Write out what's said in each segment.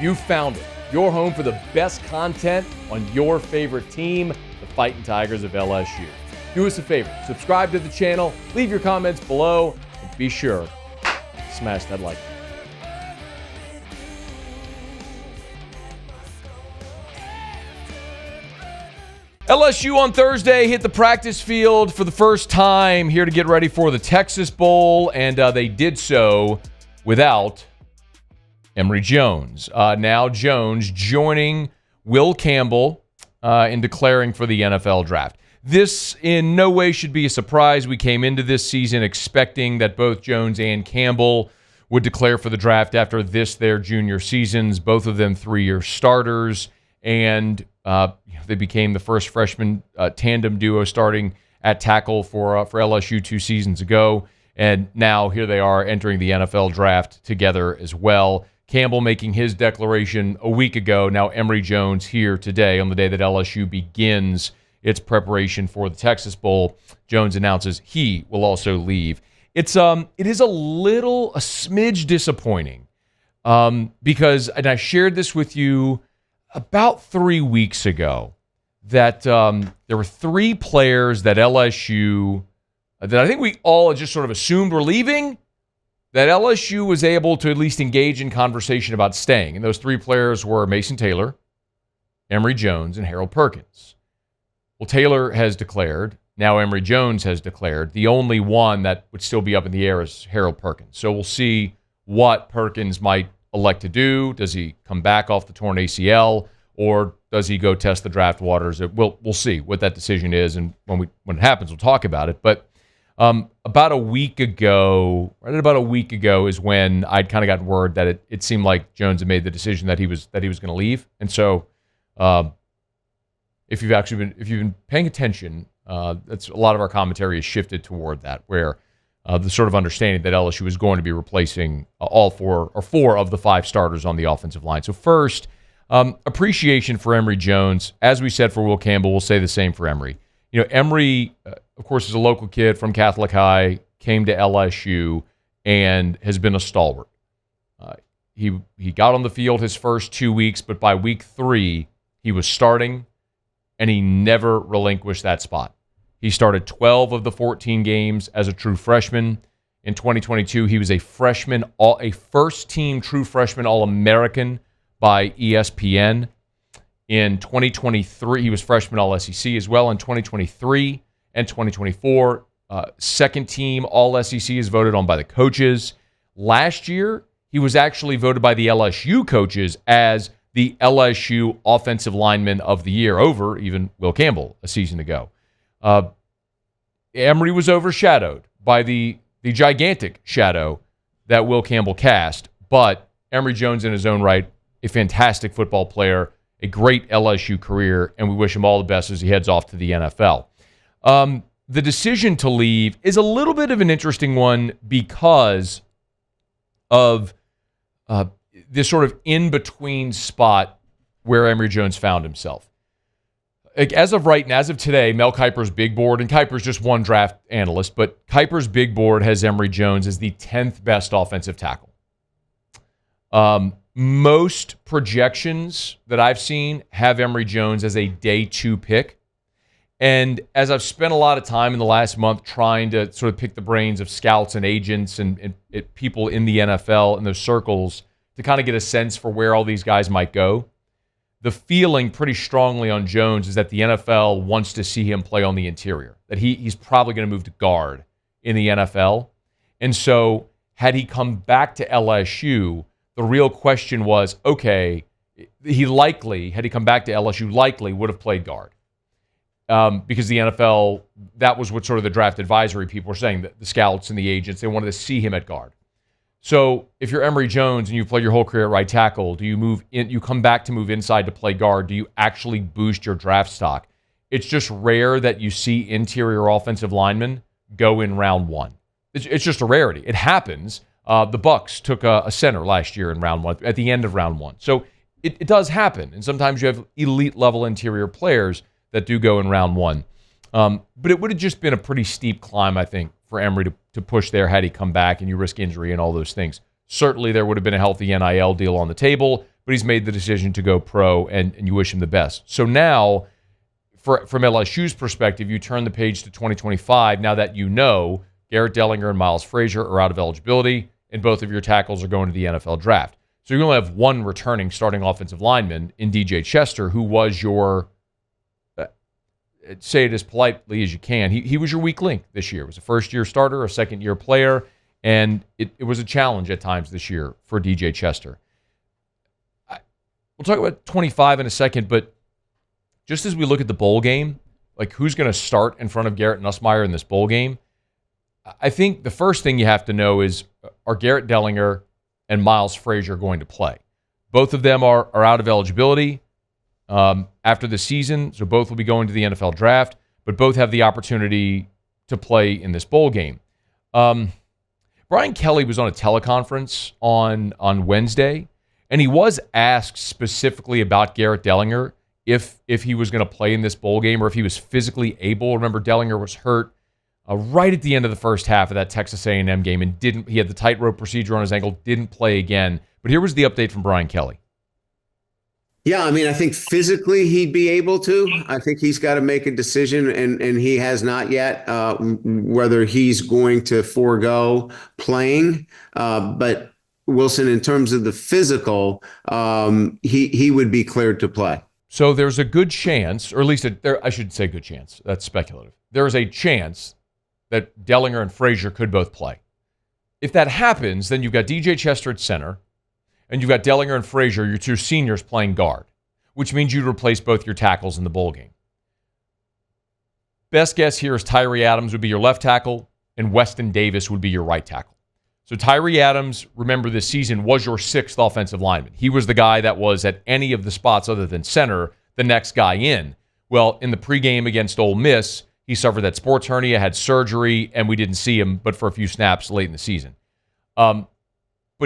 You found it. Your home for the best content on your favorite team, the Fighting Tigers of LSU. Do us a favor, subscribe to the channel, leave your comments below, and be sure to smash that like button. LSU on Thursday hit the practice field for the first time here to get ready for the Texas Bowl, and they did so without Emery Jones. Now Jones joining Will Campbell in declaring for the NFL draft. This in no way should be a surprise. We came into this season expecting that both Jones and Campbell would declare for the draft after their junior seasons, both of them 3-year starters, and they became the first freshman tandem duo starting at tackle for LSU 2 seasons ago. And now here they are entering the NFL draft together as well. Campbell making his declaration a week ago. Now Emery Jones here today on the day that LSU begins its preparation for the Texas Bowl. Jones announces he will also leave. It is a smidge disappointing because, and I shared this with you about 3 weeks ago, that there were 3 players that LSU, that I think we all just sort of assumed were leaving, that LSU was able to at least engage in conversation about staying. And those 3 players were Mason Taylor, Emery Jones, and Harold Perkins. Well, Taylor has declared. Now Emery Jones has declared. The only one that would still be up in the air is Harold Perkins. So we'll see what Perkins might elect to do. Does he come back off the torn ACL, or does he go test the draft waters? We'll see what that decision is, and when it happens, we'll talk about it. But about a week ago is when I'd kind of gotten word that it seemed like Jones had made the decision that he was going to leave. And so, if you've been paying attention, that's a lot of our commentary is shifted toward that, where the sort of understanding that LSU is going to be replacing all 4 of the 5 starters on the offensive line. So first, appreciation for Emery Jones. As we said for Will Campbell, we'll say the same for Emery. You know, Emery, of course, is a local kid from Catholic High, came to LSU, and has been a stalwart. He got on the field his first 2 weeks, but by week 3, he was starting, and he never relinquished that spot. He started 12 of the 14 games as a true freshman. In 2022, he was a first-team true freshman All-American by ESPN. In 2023, he was freshman All-SEC as well. In 2023 and 2024, second-team All-SEC is voted on by the coaches. Last year, he was actually voted by the LSU coaches as the LSU Offensive Lineman of the Year over even Will Campbell a season ago. Emery was overshadowed by the gigantic shadow that Will Campbell cast, but Emery Jones in his own right, a fantastic football player, a great LSU career, and we wish him all the best as he heads off to the NFL. The decision to leave is a little bit of an interesting one because of this sort of in-between spot where Emery Jones found himself. As of right now, as of today, Mel Kiper's big board, and Kiper's just one draft analyst, but Kiper's big board has Emery Jones as the 10th best offensive tackle. Most projections that I've seen have Emery Jones as a day 2 pick. And as I've spent a lot of time in the last month trying to sort of pick the brains of scouts and agents and people in the NFL and those circles to kind of get a sense for where all these guys might go, the feeling pretty strongly on Jones is that the NFL wants to see him play on the interior, that he's probably going to move to guard in the NFL. And so had he come back to LSU, the real question was, okay, had he come back to LSU, likely would have played guard. Because the NFL, that was what sort of the draft advisory people were saying, that the scouts and the agents, they wanted to see him at guard. So if you're Emery Jones and you play your whole career at right tackle, do you move in? You come back to move inside to play guard? Do you actually boost your draft stock? It's just rare that you see interior offensive linemen go in round 1. It's just a rarity. It happens. The Bucks took a center last year in round 1, at the end of round 1. So it does happen, and sometimes you have elite level interior players that do go in round 1. But it would have just been a pretty steep climb, I think, for Emery to push there had he come back and you risk injury and all those things. Certainly there would have been a healthy NIL deal on the table, but he's made the decision to go pro, and you wish him the best. So now, from LSU's perspective, you turn the page to 2025. Now that you know Garrett Dellinger and Miles Frazier are out of eligibility, and both of your tackles are going to the NFL draft. So you're going to have one returning starting offensive lineman in DJ Chester, who was your, say it as politely as you can, he was your weak link this year. It was a first-year starter, a second-year player, and it was a challenge at times this year for DJ Chester. We'll talk about 25 in a second, but just as we look at the bowl game, like who's going to start in front of Garrett Nussmeier in this bowl game, I think the first thing you have to know is, are Garrett Dellinger and Miles Frazier going to play? Both of them are out of eligibility after the season, so both will be going to the NFL draft, but both have the opportunity to play in this bowl game. Brian Kelly was on a teleconference on Wednesday, and he was asked specifically about Garrett Dellinger if he was going to play in this bowl game or if he was physically able. Remember, Dellinger was hurt right at the end of the first half of that Texas A&M game and he had the tightrope procedure on his ankle, didn't play again. But here was the update from Brian Kelly. Yeah, I mean, I think physically he'd be able to. I think he's got to make a decision, and he has not yet, whether he's going to forego playing. But Wilson, in terms of the physical, he would be cleared to play. So there's a good chance, or at least I should say good chance. That's speculative. There is a chance that Dellinger and Frazier could both play. If that happens, then you've got DJ Chester at center, and you've got Dellinger and Frazier, your two seniors, playing guard, which means you'd replace both your tackles in the bowl game. Best guess here is Tyree Adams would be your left tackle, and Weston Davis would be your right tackle. So Tyree Adams, remember this season, was your sixth offensive lineman. He was the guy that was at any of the spots other than center, the next guy in. Well, in the pregame against Ole Miss, he suffered that sports hernia, had surgery, and we didn't see him but for a few snaps late in the season. But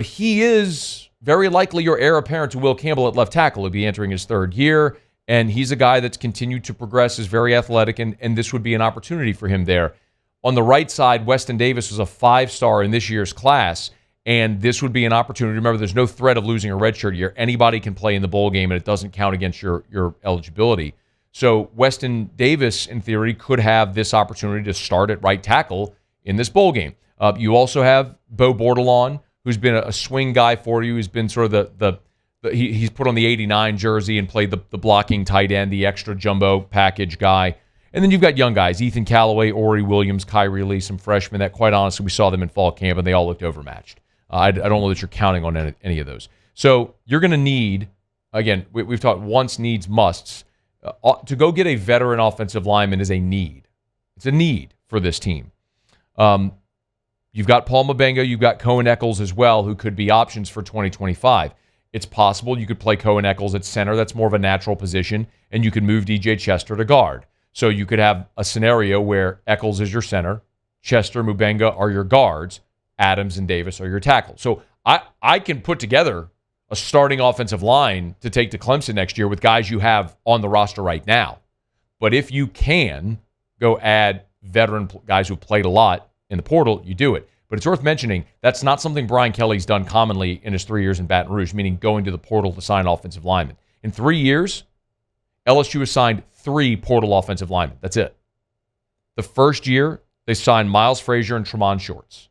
he is very likely your heir apparent to Will Campbell at left tackle. He'll be entering his third year, and he's a guy that's continued to progress, is very athletic, and this would be an opportunity for him there. On the right side, Weston Davis was a 5-star in this year's class, and this would be an opportunity. Remember, there's no threat of losing a redshirt year. Anybody can play in the bowl game, and it doesn't count against your eligibility. So Weston Davis, in theory, could have this opportunity to start at right tackle in this bowl game. You also have Bo Bordelon, who's been a swing guy for you. He's been sort of he's put on the 89 jersey and played the blocking tight end, the extra jumbo package guy. And then you've got young guys, Ethan Callaway, Ori Williams, Kyrie Lee, some freshmen that, quite honestly, we saw them in fall camp, and they all looked overmatched. I don't know that you're counting on any of those. So you're going to need, again, we've talked wants, needs, musts. To go get a veteran offensive lineman is a need. It's a need for this team. You've got Paul Mabenga, you've got Cohen Eccles as well, who could be options for 2025. It's possible you could play Cohen Eccles at center. That's more of a natural position, and you could move DJ Chester to guard. So you could have a scenario where Eccles is your center, Chester, Mabenga are your guards, Adams and Davis are your tackles. So I can put together a starting offensive line to take to Clemson next year with guys you have on the roster right now. But if you can go add veteran guys who played a lot in the portal, you do it. But it's worth mentioning that's not something Brian Kelly's done commonly in his 3 years in Baton Rouge, meaning going to the portal to sign offensive linemen. In 3 years, LSU has signed 3 portal offensive linemen. That's it. The first year, they signed Miles Frazier and Tremont Shorts.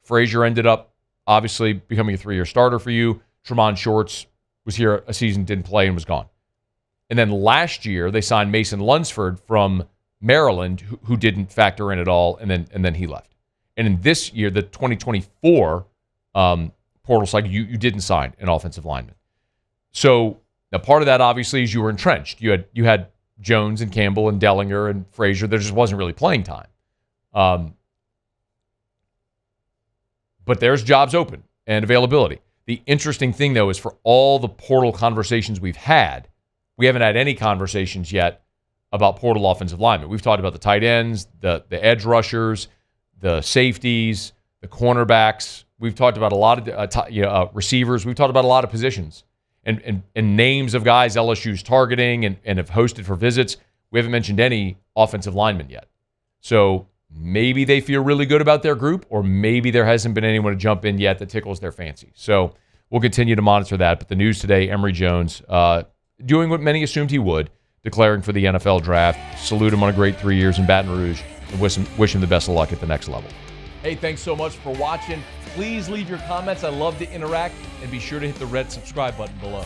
Frazier ended up, obviously, becoming a 3-year starter for you. Tremont Shorts was here a season, didn't play, and was gone. And then last year, they signed Mason Lunsford from Maryland, who didn't factor in at all, and then he left. And in this year, the 2024 portal cycle, you didn't sign an offensive lineman. So now part of that, obviously, is you were entrenched. You had Jones and Campbell and Dellinger and Frazier. There just wasn't really playing time. But there's jobs open and availability. The interesting thing, though, is for all the portal conversations we've had, we haven't had any conversations yet about portal offensive linemen. We've talked about the tight ends, the edge rushers, the safeties, the cornerbacks. We've talked about a lot of receivers. We've talked about a lot of positions and names of guys LSU's targeting and have hosted for visits. We haven't mentioned any offensive linemen yet. So maybe they feel really good about their group, or maybe there hasn't been anyone to jump in yet that tickles their fancy. So we'll continue to monitor that. But the news today, Emery Jones doing what many assumed he would, declaring for the NFL draft. Salute him on a great 3 years in Baton Rouge, and wish him the best of luck at the next level. Hey, thanks so much for watching. Please leave your comments. I love to interact, and be sure to hit the red subscribe button below.